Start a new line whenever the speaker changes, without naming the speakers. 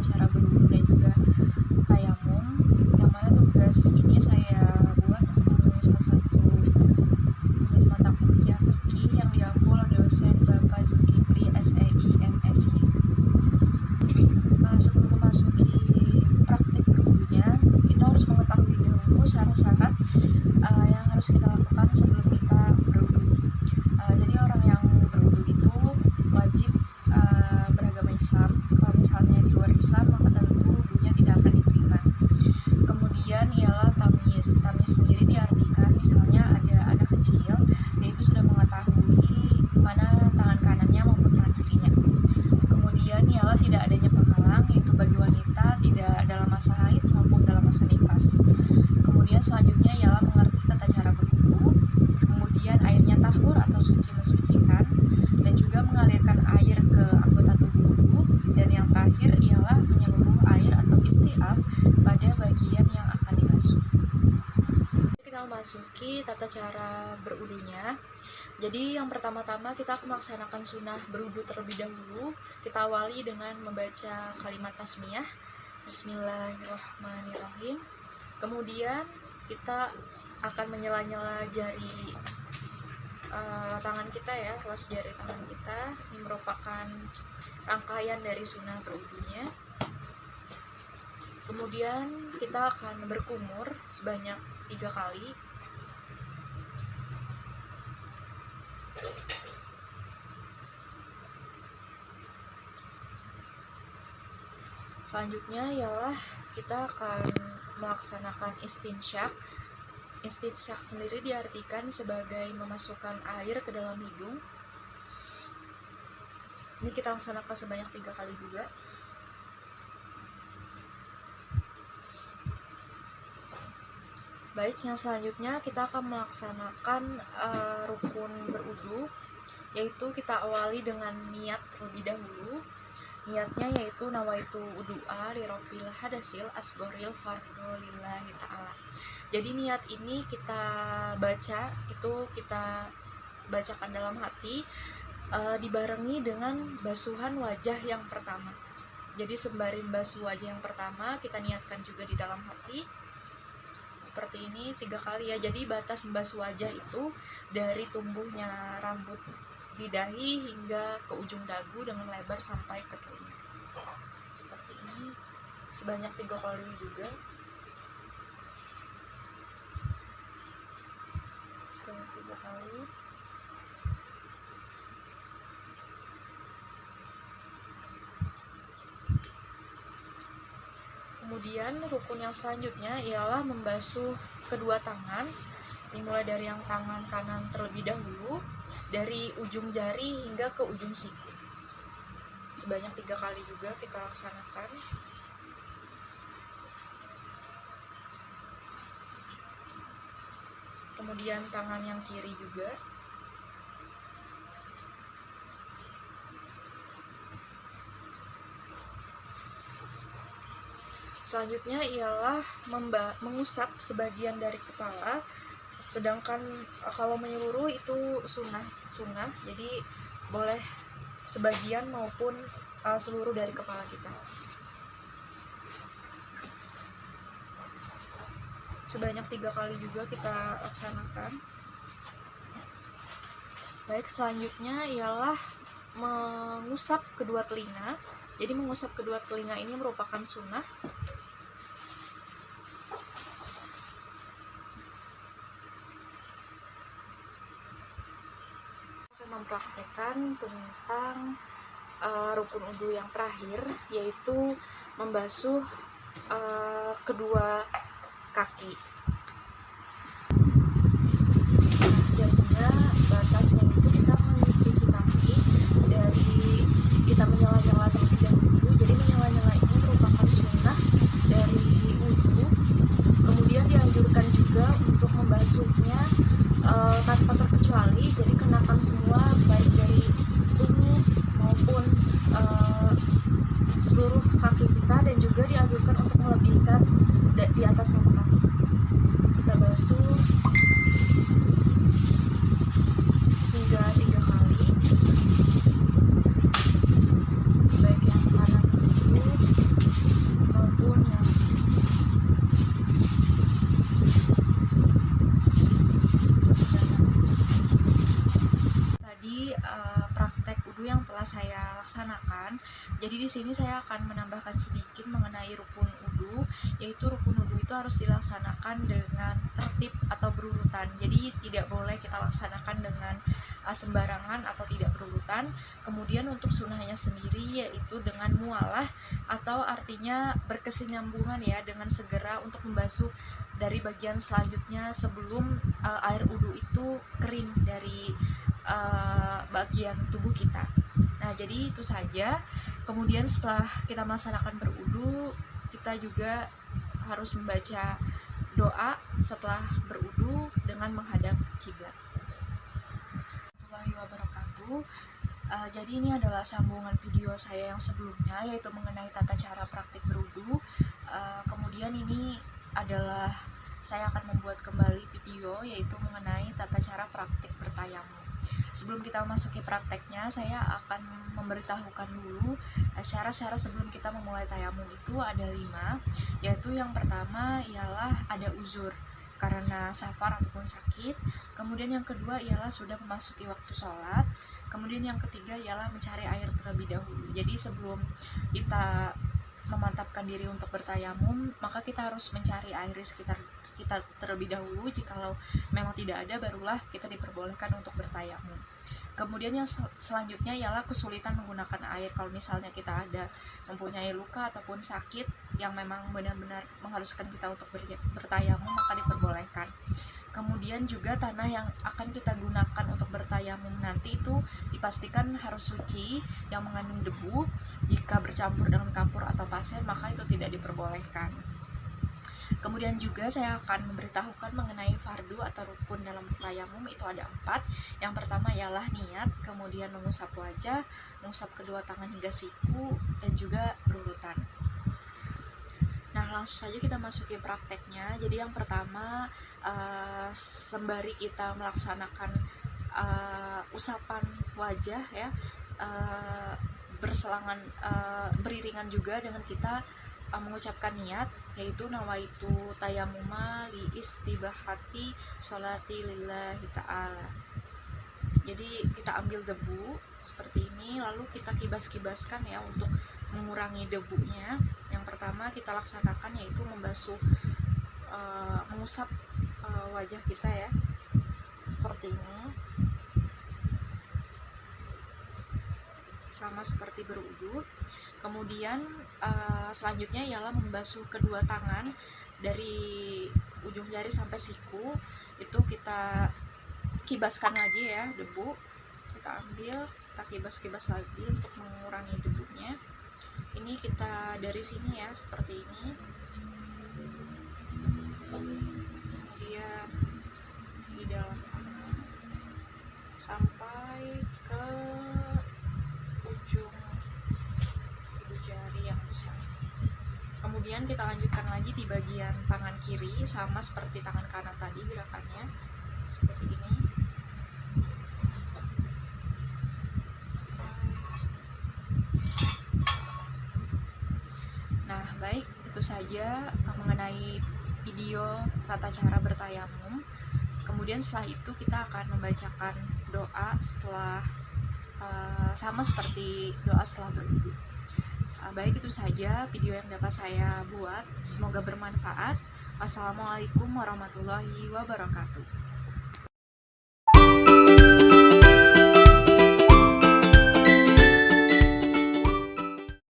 cara berwudu dan juga tayamum, yang mana tugas ini saya buat untuk memenuhi salah satu tugas mata kuliah fikih yang diampu oleh dosen Bapak Zulkifli SEI MSI. Sebelum memasuki praktik berwudunya, kita harus mengetahui dahulu syarat-syarat yang harus kita lakukan sebelum kita berwudu. Jadi orang yang berwudu itu wajib beragama Islam. Kalau misalnya di luar Islam, maka tentu wudunya tidak akan diterima. Kemudian ialah tamyiz. Tamyiz sendiri diartikan misalnya ada anak kecil, dia itu sudah mengetahui mana tangan kanannya maupun tangan kirinya. Kemudian ialah tidak adanya penghalang, yaitu bagi wanita tidak dalam masa haid maupun dalam masa nifas. Kemudian selanjutnya ialah mengerti tata cara berwudu. Kemudian airnya tahur atau suci mensucikan, dan juga mengalirkan air ke anggota tubuh wudu. Dan yang terakhir ialah menyeluruh air atau istiaf pada bagian yang akan dibasuh. Kita memasuki tata cara berwudunya. Jadi yang pertama-tama kita akan melaksanakan sunnah berwudu terlebih dahulu. Kita awali dengan membaca kalimat tasmiyah, Bismillahirrahmanirrahim. Kemudian kita akan menyela-nyela jari tangan kita ya, ruas jari tangan kita. Ini merupakan rangkaian dari sunnah berwudunya. Kemudian kita akan berkumur sebanyak 3 kali. Selanjutnya ialah kita akan melaksanakan istinsyak. Istinsyak sendiri diartikan sebagai memasukkan air ke dalam hidung. Ini kita laksanakan sebanyak 3 kali juga. Baik, yang selanjutnya kita akan melaksanakan rukun berwudu, yaitu kita awali dengan niat terlebih dahulu. Niatnya yaitu nawaitu wudu'a li rabbil hadasil asgoril fardhu lillahi ta'ala. Jadi niat ini kita baca, itu kita bacakan dalam hati, dibarengi dengan basuhan wajah yang pertama. Jadi sembari basuh wajah yang pertama, kita niatkan juga di dalam hati. Seperti ini 3 kali ya. Jadi batas membasuh wajah itu dari tumbuhnya rambut di dahi hingga ke ujung dagu dengan lebar sampai ke telinga. Seperti ini sebanyak 3 kali juga. Sebanyak 3 kali. Kemudian rukun yang selanjutnya ialah membasuh kedua tangan. Dimulai dari yang tangan kanan terlebih dahulu, dari ujung jari hingga ke ujung siku. Sebanyak 3 kali juga kita laksanakan. Kemudian tangan yang kiri juga. Selanjutnya ialah mengusap sebagian dari kepala. Sedangkan kalau menyeluruh itu sunnah, jadi boleh sebagian maupun seluruh dari kepala kita. Sebanyak 3 kali juga kita laksanakan. Baik, selanjutnya ialah mengusap kedua telinga. Jadi mengusap kedua telinga ini merupakan sunnah. Mempraktekkan tentang rukun wudu yang terakhir, yaitu membasuh kedua kaki. Jadinya batasnya itu kita mencuci kaki dari kita menyela-nyela terlebih dahulu. Jadi menyela-nyela ini merupakan sunnah dari wudu. Kemudian dianjurkan juga untuk membasuhnya tanpa terkecuali, jadi kenakan semua baik dari tubuh maupun seluruh kaki kita, dan juga dianjurkan untuk melebihkan di atas mata kaki. Kita basuh hingga 3 kali, baik yang kanan dulu wudhu yang telah saya laksanakan. Jadi di sini saya akan menambahkan sedikit mengenai rukun wudhu, yaitu rukun wudhu itu harus dilaksanakan dengan tertib atau berurutan. Jadi tidak boleh kita laksanakan dengan sembarangan atau tidak berurutan. Kemudian untuk sunnahnya sendiri yaitu dengan mualah, atau artinya berkesinambungan ya, dengan segera untuk membasuh dari bagian selanjutnya sebelum air wudhu itu kering dari bagian tubuh kita. Nah, jadi itu saja. Kemudian setelah kita melaksanakan berwudhu, kita juga harus membaca doa setelah berwudhu dengan menghadap kiblat. Warahmatullahi wabarakatuh. Jadi ini adalah sambungan video saya yang sebelumnya, yaitu mengenai tata cara praktik berwudhu. Kemudian ini adalah saya akan membuat kembali video yaitu mengenai tata cara praktik bertayamum. Sebelum kita memasuki prakteknya, saya akan memberitahukan dulu syarat-syarat sebelum kita memulai tayamum itu ada 5, yaitu yang pertama ialah ada uzur karena safar ataupun sakit. Kemudian yang kedua ialah sudah memasuki waktu sholat. Kemudian yang ketiga ialah mencari air terlebih dahulu. Jadi sebelum kita memantapkan diri untuk bertayamum, maka kita harus mencari air di sekitar kita terlebih dahulu. Jikalau memang tidak ada, barulah kita diperbolehkan untuk bertayamum. Kemudian yang selanjutnya ialah kesulitan menggunakan air. Kalau misalnya kita mempunyai luka ataupun sakit yang memang benar-benar mengharuskan kita untuk bertayamum, maka diperbolehkan. Kemudian juga tanah yang akan kita gunakan untuk bertayamum nanti itu dipastikan harus suci, yang mengandung debu. Jika bercampur dengan kapur atau pasir, maka itu tidak diperbolehkan. Kemudian juga saya akan memberitahukan mengenai fardu atau rukun dalam tayamum, itu ada 4. Yang pertama ialah niat, kemudian mengusap wajah, mengusap kedua tangan hingga siku, dan juga berurutan. Nah, langsung saja kita masuki prakteknya. Jadi yang pertama, sembari kita melaksanakan usapan wajah ya, beriringan juga dengan kita mengucapkan niat, yaitu nawaitu tayamuma li istibahati sholati lillahi ta'ala. Jadi kita ambil debu seperti ini, lalu kita kibas-kibaskan ya untuk mengurangi debunya. Yang pertama kita laksanakan yaitu mengusap wajah kita ya, seperti ini, sama seperti berwudu. Kemudian selanjutnya ialah membasuh kedua tangan dari ujung jari sampai siku. Itu kita kibaskan lagi ya, debu kita ambil, kita kibas-kibas lagi untuk mengurangi debunya. Ini kita dari sini ya, seperti ini. Kemudian di dalam tangan sampai ke ujung ibu jari yang besar. Kemudian kita lanjutkan lagi di bagian tangan kiri, sama seperti tangan kanan tadi gerakannya, seperti ini. Nah, baik, itu saja mengenai video tata cara bertayamum. Kemudian setelah itu kita akan membacakan doa setelah sama seperti doa setelah berwudu. Baik, itu saja video yang dapat saya buat. Semoga bermanfaat. Wassalamualaikum warahmatullahi wabarakatuh.